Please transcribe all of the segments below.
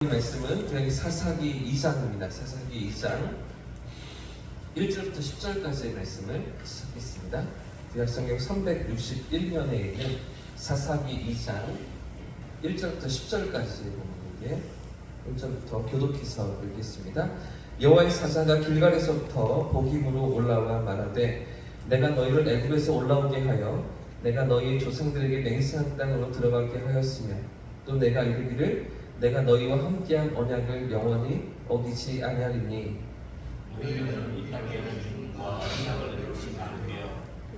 이 말씀은 여기 사사기 2장입니다. 사사기 2장 1절부터 10절까지의 말씀을 시작했습니다. 구약성경 361년에 있는 사사기 2장 1절부터 10절까지의 부분인데 1절부터 교독해서 읽겠습니다. 여호와의 사자가 길갈에서부터 보기므로 올라와 말하되 내가 너희를 애굽에서 올라오게 하여 내가 너희 조상들에게 맹세한 땅으로 들어가게 하였으며 또 내가 이르기를 내가 너희와 함께한 언약을 영원히 어기지 아니하리니 너희는 이 땅에는 주님과 언약을 이루지 않으며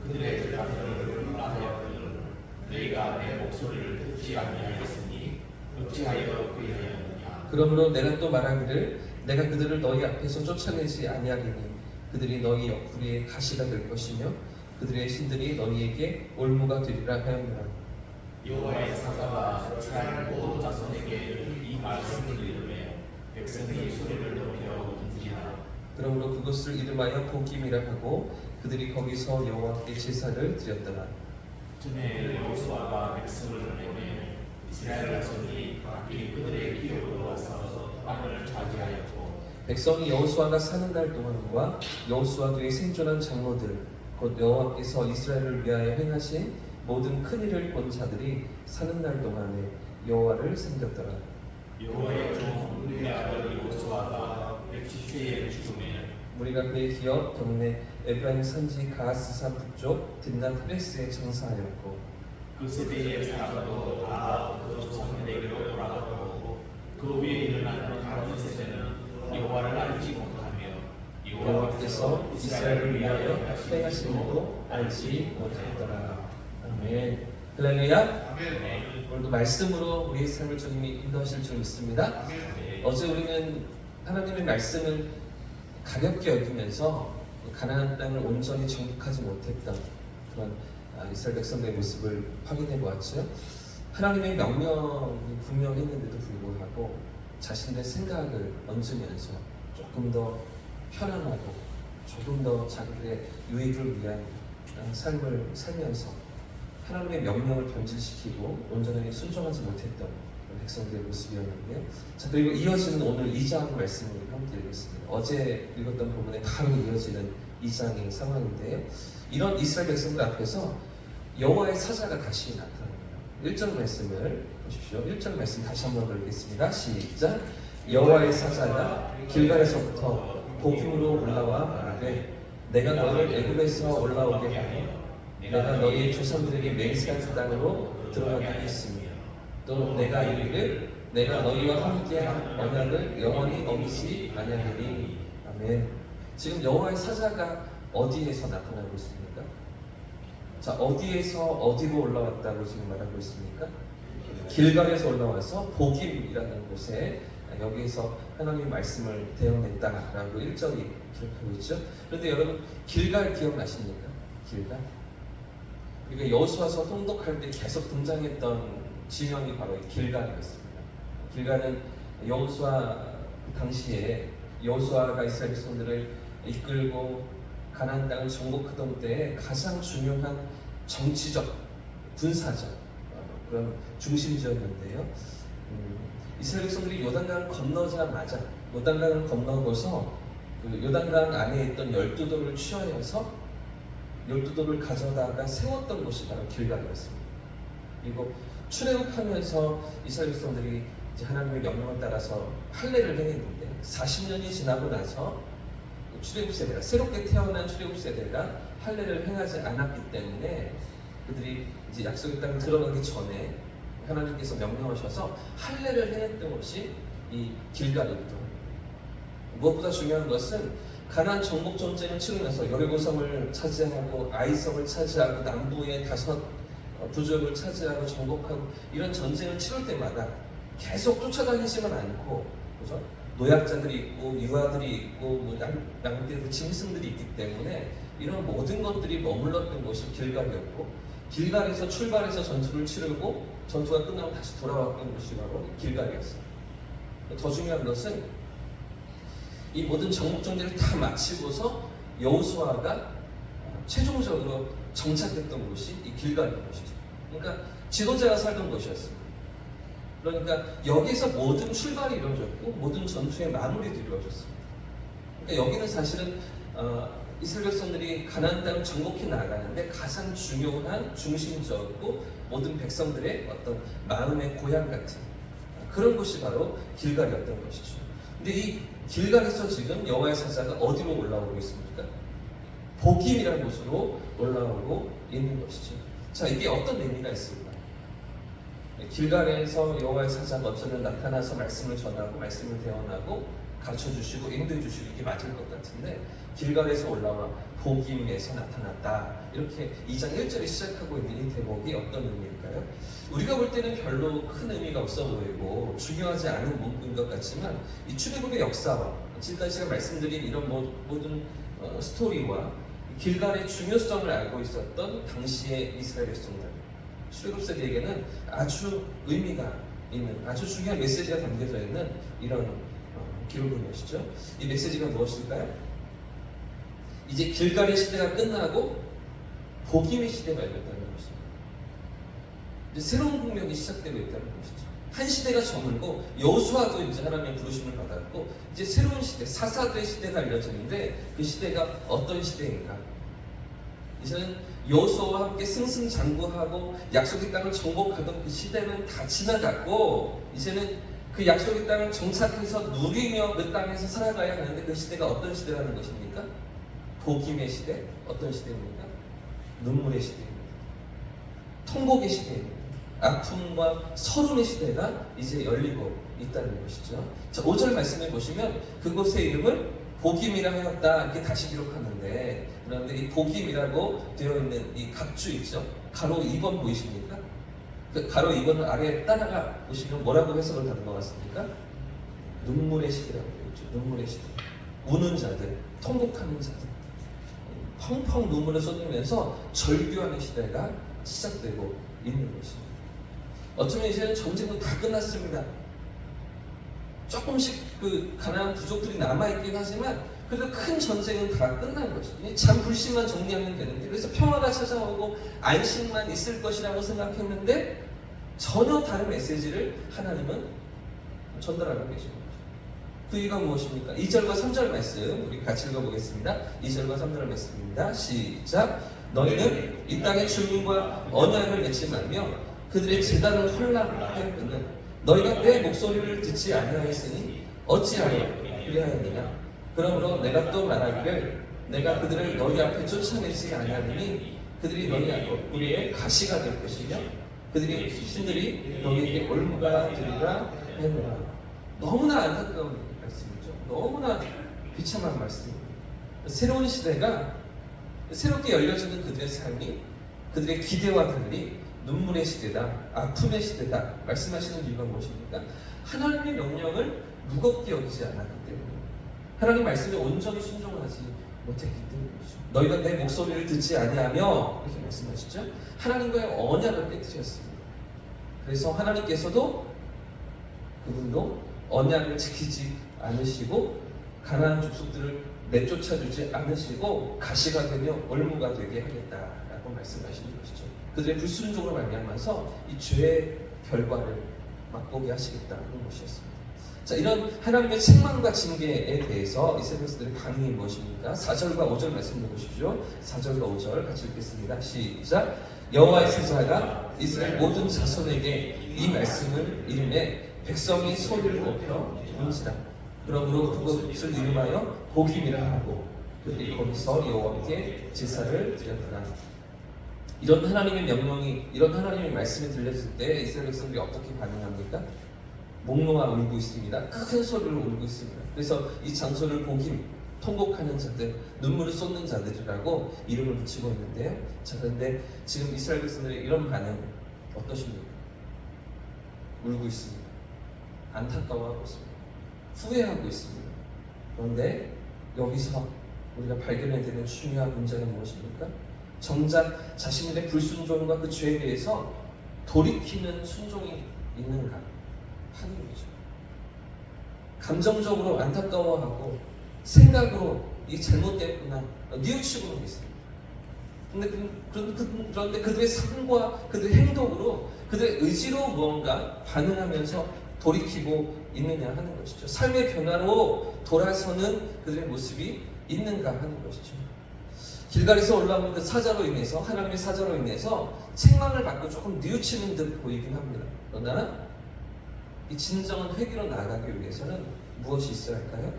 그들의 죄악들을 몰라하였거늘 너희가 내 목소리를 듣지 아니하였으니 어찌하여 그리하였느냐. 그러므로 내가 또 말하기를 내가 그들을 너희 앞에서 쫓아내지 아니하리니 그들이 너희 옆구리에 가시가 될 것이며 그들의 신들이 너희에게 올무가 되리라 하였노라. 여호와의 사자가 이스라엘 모든 자손에게 이 말씀을 이르매 백성이 소리를 높여 움직이나. 그러므로 그것을 이름하여 보김이라 하고 그들이 거기서 여호와께 제사를 드렸더라. 전에 여호수아가 백성을 보내매 이스라엘 자손이 각기 그들의 기업으로 와서 땅을 차지하였고 백성이 여호수아가 사는 날 동안과 여호수아 뒤에 생존한 장로들 곧 여호와께서 이스라엘을 위하여 행하신 모든 큰 일을 본 자들이 사는 날 동안에 여호와를 섬겼더라. 여호와의 종 우리의 아들 여호수아가 110세에 죽음에 무리가 그의 기업 경내 에브라임 산지 가하스산 북쪽 딥낫 헤레스에 장사하였고 그 세대의 사람도 다 그 조상들에게로 돌아갔고 그 위에 일어난 다른 세대는 여호와를 알지 못하며 여호와께서 이스라엘을 위하여 행하신 일도 알지 못했더라. 아멘. 할렐루야. 오늘도 말씀으로 우리의 삶을 주님이 인도하실 줄 믿습니다. 어제 우리는 하나님의 말씀을 가볍게 여기면서 가나안 땅을 온전히 정복하지 못했던 그런 이스라엘 백성들의 모습을 확인해 보았죠. 하나님의 명령이 분명했는데도 불구하고 자신의 생각을 얹으면서 조금 더 편안하고 조금 더 자기들의 유익을 위한 삶을 살면서 하나님의 명령을 변질시키고 온전하게 순종하지 못했던 백성들의 모습이었는데요. 자, 그리고 이어지는 오늘 2장 말씀을 함께 읽겠습니다. 어제 읽었던 부분에 바로 이어지는 2장의 상황인데요. 이런 이스라엘 백성들 앞에서 여호와의 사자가 다시 나타납니다. 1절 말씀을 보십시오. 1절 말씀 다시 한번 더 읽겠습니다. 시작. 여호와의 사자가 길갈에서부터 보김으로 올라와 말하되 내가 너를 애굽에서 올라오게 하여 내가 너희 조상들에게 맹세한 땅으로 들어가게 하였으며 또 내가 이르기를 내가 너희와 함께한 언약을 영원히 어기지 아니하리니. 아멘. 지금 여호와의 사자가 어디에서 나타나고 있습니까? 자, 어디에서 어디로 올라왔다고 지금 말하고 있습니까? 길갈에서 올라와서 보김이라는 곳에 여기에서 하나님의 말씀을 대언했다라고 1절이 기록하고 있죠. 그런데 여러분 길갈 기억나십니까? 길갈? 그러니까 여호수아서 통독할 때 계속 등장했던 지명이 바로 길갈이었습니다. 길갈은 여호수아 당시에 여호수아가 이스라엘 백성들을 이끌고 가나안 땅을 정복하던 때에 가장 중요한 정치적, 군사적 그런 중심지였는데요. 이스라엘 백성들이 요단강을 건너자마자 요단강을 건너고서 그 요단강 안에 있던 12돌을 취하여서 12돌을 가져다가 세웠던 곳이 바로 길갈이었습니다. 그리고 출애굽하면서 이스라엘 백성들이 이제 하나님의 명령을 따라서 할례를 행했는데 40년이 지나고 나서 출애굽 세대가 새롭게 태어난 출애굽 세대가 할례를 행하지 않았기 때문에 그들이 이제 약속의 땅에 들어가기 전에 하나님께서 명령하셔서 할례를 행했던 것이 이 길갈입니다. 무엇보다 중요한 것은 가나안 정복 전쟁을 치르면서 여리고성을 차지하고 아이성을 차지하고 남부의 5 부족을 차지하고 정복하고 이런 전쟁을 치를 때마다 계속 쫓아다니지만 않고, 그죠? 노약자들이 있고 유아들이 있고 뭐 양떼 짐승들이 있기 때문에 이런 모든 것들이 머물렀던 곳이 길갈이었고, 길갈에서 출발해서 전투를 치르고 전투가 끝나면 다시 돌아왔던 곳이 바로 길갈이었어요. 더 중요한 것은 이 모든 정복 전쟁을 다 마치고서 여호수아가 최종적으로 정착했던 곳이 이 길갈인 것이죠. 그러니까 지도자가 살던 곳이었습니다. 그러니까 여기서 모든 출발이 이루어졌고 모든 전투의 마무리도 이루어졌습니다. 그러니까 여기는 사실은 이스라엘 백성들이 가나안 땅을 정복해 나가는데 가장 중요한 중심적이고 모든 백성들의 어떤 마음의 고향 같은 그런 곳이 바로 길갈이었던 것이죠. 근데 이 길갈에서 지금 여호와의 사자가 어디로 올라오고 있습니까? 보김이라는 곳으로 올라오고 있는 것이죠. 자, 이게 어떤 의미가 있습니까? 길갈에서 여호와의 사자가 어쩌면 나타나서 말씀을 전하고 말씀을 대언하고 가르쳐주시고 인도해주시고 이게 맞을 것 같은데 길갈에서 올라와 보김에서 나타났다 이렇게 2장 1절에 시작하고 있는 이 대목이 어떤 의미일까요? 우리가 볼 때는 별로 큰 의미가 없어 보이고 중요하지 않은 문구인 것 같지만 이 출애굽의 역사와 지금까지 제가 말씀드린 이런 모든 스토리와 길갈의 중요성을 알고 있었던 당시의 이스라엘 백성들 출애굽 세대에게는 아주 의미가 있는 아주 중요한 메시지가 담겨져 있는 이런 기록인 것이죠. 이 메시지가 무엇일까요? 이제 길갈의 시대가 끝나고 보김의 시대가 열렸다는 것입니다. 이제 새로운 국면이 시작되고 있다는 것이죠. 한 시대가 저물고 여호수아도 이제 하나님의 부르심을 받았고 이제 새로운 시대, 사사들의 시대가 열려졌는데 그 시대가 어떤 시대인가? 이제는 여호수아와 함께 승승장구하고 약속의 땅을 정복하던 그 시대는 다 지나갔고 이제는 그 약속의 땅을 정착해서 누리며 그 땅에서 살아가야 하는데 그 시대가 어떤 시대라는 것입니까? 보김의 시대? 어떤 시대입니까? 눈물의 시대입니다. 통곡의 시대입니다. 아픔과 서름의 시대가 이제 열리고 있다는 것이죠. 자, 5절 말씀해 보시면 그곳의 이름을 보김이라 하였다 이렇게 다시 기록하는데 그런데 이 보김이라고 되어 있는 이 각주 있죠? 가로 2번 보이십니까? 그 가로 2번을 아래에 따라가 보시면 뭐라고 해석을 하는 것 같습니까? 눈물의 시대라고 되어있죠. 눈물의 시대. 우는 자들, 통곡하는 자들, 펑펑 눈물을 쏟으면서 절규하는 시대가 시작되고 있는 것입니다. 어쩌면 이제는 전쟁도 다 끝났습니다. 조금씩 그 가난한 부족들이 남아있긴 하지만 그래도 큰 전쟁은 다 끝난 거죠. 참 불씨만 정리하면 되는데 그래서 평화가 찾아오고 안식만 있을 것이라고 생각했는데 전혀 다른 메시지를 하나님은 전달하고 계신 거죠. 그 이유가 무엇입니까? 2절과 3절 말씀 우리 같이 읽어보겠습니다. 2절과 3절 말씀입니다. 시작. 너희는 이 땅의 주민과 언약을 맺지 말며 그들의 제단을 헐락하였거든 너희가 내 목소리를 듣지 아니하였으니 어찌하여 그리하였느냐? 그러므로 내가 또 말하기를 내가 그들을 너희 앞에 쫓아내지 아니하느니 그들이 너희 우리의 가시가 될 것이며 그들이 신들이 너희에게 올무가 되리라 하노라. 너무나 안타까운 말씀이죠. 너무나 비참한 말씀입니다. 새로운 시대가 새롭게 열려지는 그들의 삶이 그들의 기대와 달리 눈물의 시대다, 아픔의 시대다 말씀하시는 이유가 무엇입니까? 하나님의 명령을 무겁게 여기지 않았기 때문에 하나님 말씀에 온전히 순종하지 못했기 때문이죠. 너희가 내 목소리를 듣지 아니하며 이렇게 말씀하시죠. 하나님과의 언약을 깨뜨렸습니다. 그래서 하나님께서도 그분도 언약을 지키지 않으시고 가난한 족속들을 내쫓아주지 않으시고 가시가 되며 올무가 되게 하겠다라고 말씀하시는 것이죠. 그들의 불순종으로 말미암아서 이 죄의 결과를 맛보게 하시겠다는 것이었습니다. 자, 이런 하나님의 책망과 징계에 대해서 이스라엘 백성들의 반응이 무엇입니까? 4절과 5절 말씀해 보십시오. 4절과 5절 같이 읽겠습니다. 시작. 여호와의 사자가 이스라엘 모든 자손에게 이 말씀을 이름에 백성이 소리를 높여 부르시라. 그러므로 그것을 이름하여 보김이라 하고 그들이 거기서 여호와께 제사를 드렸더라. 이런 하나님의 명령이 이런 하나님의 말씀이 들렸을 때 이스라엘 백성들이 어떻게 반응합니까? 목 놓아 울고 있습니다. 큰 소리로 울고 있습니다. 그래서 이 장소를 보김, 통곡하는 자들, 눈물을 쏟는 자들이라고 이름을 붙이고 있는데요. 자, 그런데 지금 이스라엘 백성들의 이런 반응 어떠십니까? 울고 있습니다. 안타까워하고 있습니다. 후회하고 있습니다. 그런데 여기서 우리가 발견해야 되는 중요한 문제가 무엇입니까? 정작 자신들의 불순종과 그 죄에 대해서 돌이키는 순종이 있는가 하는 거죠. 감정적으로 안타까워하고 생각으로 이 잘못됐구나 뉘우치고는 있습니다. 그런데 그들의 삶과 그들의 행동으로 그들의 의지로 무언가 반응하면서 돌이키고 있느냐 하는 것이죠. 삶의 변화로 돌아서는 그들의 모습이 있는가 하는 것이죠. 길갈에서 올라오는 그 사자로 인해서, 하나님의 사자로 인해서 책망을 받고 조금 뉘우치는 듯 보이긴 합니다. 그러나 이 진정한 회개로 나아가기 위해서는 무엇이 있어야 할까요?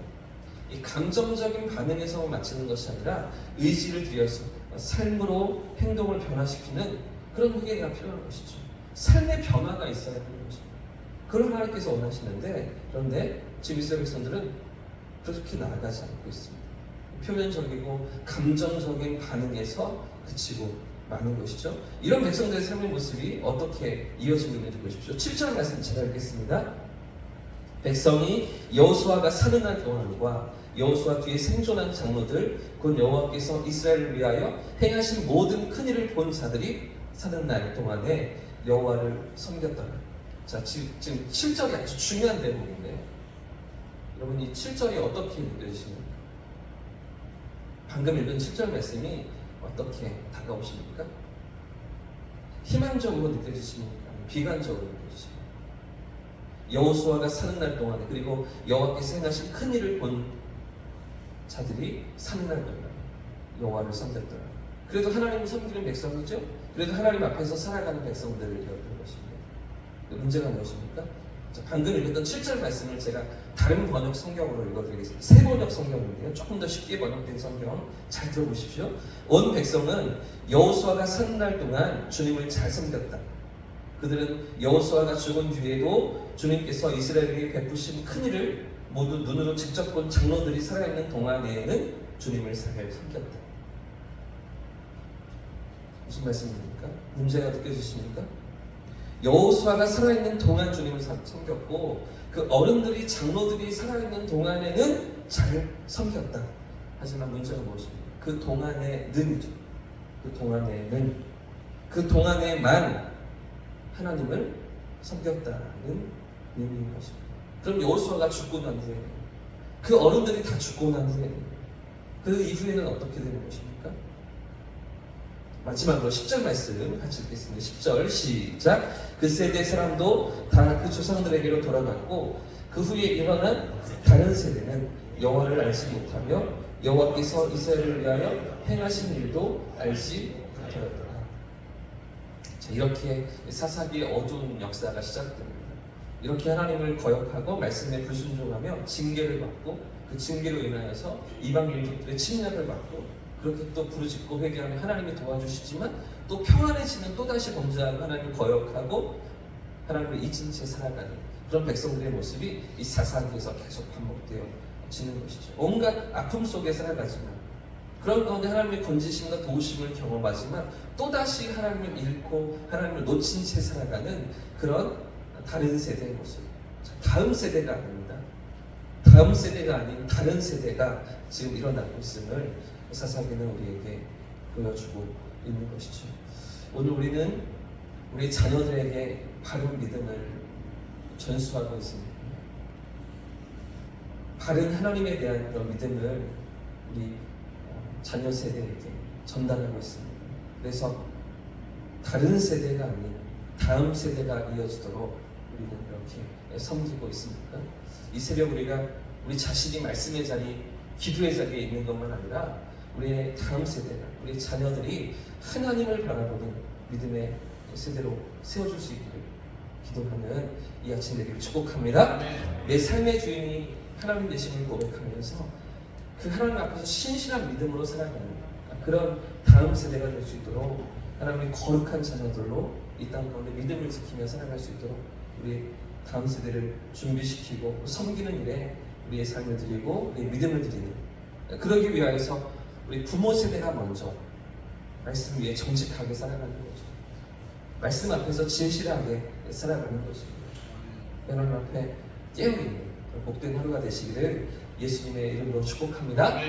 이 감정적인 반응에서 맞추는 것이 아니라 의지를 들여서 삶으로 행동을 변화시키는 그런 회개가 필요한 것이죠. 삶의 변화가 있어야 하는 것입니다. 그걸 하나님께서 원하시는데, 그런데 지금 이스라엘 백성들은 그렇게 나아가지 않고 있습니다. 표면적이고 감정적인 반응에서 그치고 마는 것이죠. 이런 백성들의 삶의 모습이 어떻게 이어지고 있는지 보십시오. 7절 말씀 제가 읽겠습니다. 백성이 여호수아가 사는 날 동안과 여호수아 뒤에 생존한 장로들 곧 여호와께서 이스라엘을 위하여 행하신 모든 큰 일을 본 자들이 사는 날 동안에 여호와를 섬겼더라. 자, 지금 7절이 아주 중요한 대목인데, 여러분 이 7절이 어떻게 느껴지십니까? 방금 읽은 7절 말씀이 어떻게 다가오십니까? 희망적으로 느껴지십니까? 비관적으로 느껴지십니까? 여호수아가 사는 날 동안에, 그리고 여호와께서 행하신 큰 일을 본 자들이 사는 날 동안에 여호와를 섬겼더라. 그래도 하나님을 섬기는 백성이죠. 그래도 하나님 앞에서 살아가는 백성들이었던 것입니다. 문제가 무엇입니까? 자, 방금 읽었던 7절 말씀을 제가 다른 번역 성경으로 읽어드리겠습니다. 새 번역 성경인데요, 조금 더 쉽게 번역된 성경 잘 들어보십시오. 온 백성은 여호수아가 사는 날 동안 주님을 잘 섬겼다. 그들은 여호수아가 죽은 뒤에도 주님께서 이스라엘에게 베푸신 큰 일을 모두 눈으로 직접 본 장로들이 살아있는 동안에는 주님을 잘 섬겼다. 무슨 말씀입니까? 문제가 느껴지십니까? 여호수아가 살아있는 동안 주님을 섬겼고, 그 어른들이, 장로들이 살아있는 동안에는 잘 섬겼다. 하지만 문제가 무엇입니까? 그 동안에는이죠. 그 동안에만 하나님을 섬겼다는 의미인 것입니다. 그럼 여호수아가 죽고 난 후에, 그 어른들이 다 죽고 난 후에, 그 이후에는 어떻게 되는 것입니까? 마지막으로 10절 말씀 같이 읽겠습니다. 10절 시작. 그 세대 사람도 다 그 조상들에게로 돌아갔고, 그 후에 일어난 다른 세대는 여호와를 알지 못하며 여호와께서 이스라엘을 위하여 행하신 일도 알지 못하였더라. 자, 이렇게 사사기의 어두운 역사가 시작됩니다. 이렇게 하나님을 거역하고 말씀에 불순종하며 징계를 받고, 그 징계로 인하여서 이방 민족들의 침략을 받고, 그렇게 또 부르짖고 회개하며 하나님이 도와주시지만 또 평안해지는 또다시 범죄하고 하나님을 거역하고 하나님을 잊은 채 살아가는 그런 백성들의 모습이 이 사사기에서 계속 반복되어지는 것이죠. 온갖 아픔 속에 살아가지만, 그런 가운데 하나님의 건지심과 도우심을 경험하지만 또다시 하나님을 잃고 하나님을 놓친 채 살아가는 그런 다른 세대의 모습. 다음 세대가 아닙니다. 다음 세대가 아닌 다른 세대가 지금 일어나고 있음을 사사기는 우리에게 보여주고 있는 것이죠. 오늘 우리는 우리 자녀들에게 바른 믿음을 전수하고 있습니다. 바른 하나님에 대한 그런 믿음을 우리 자녀 세대에게 전달하고 있습니다. 그래서 다른 세대가 아닌 다음 세대가 이어지도록 우리는 이렇게 섬기고 있습니다. 이 새벽 우리가 우리 자신이 말씀의 자리, 기도의 자리에 있는 것만 아니라 우리의 다음 세대가, 우리 자녀들이 하나님을 바라보는 믿음의 세대로 세워줄 수 있기를 기도하는 이 아침 되기를 축복합니다. 내 삶의 주인이 하나님 되심을 고백하면서 그 하나님 앞에서 신실한 믿음으로 살아가는 그런 다음 세대가 될 수 있도록, 하나님의 거룩한 자녀들로 이 땅 가운데 믿음을 지키며 살아갈 수 있도록 우리 다음 세대를 준비시키고 섬기는 일에 우리의 삶을 드리고 우리의 믿음을 드리는, 그러기 위하여서 우리 부모 세대가 먼저 말씀 위에 정직하게 살아가는 거죠. 말씀 앞에서 진실하게 살아가는 것입니다. 하나님 앞에 깨어있는 복된 하루가 되시기를 예수님의 이름으로 축복합니다.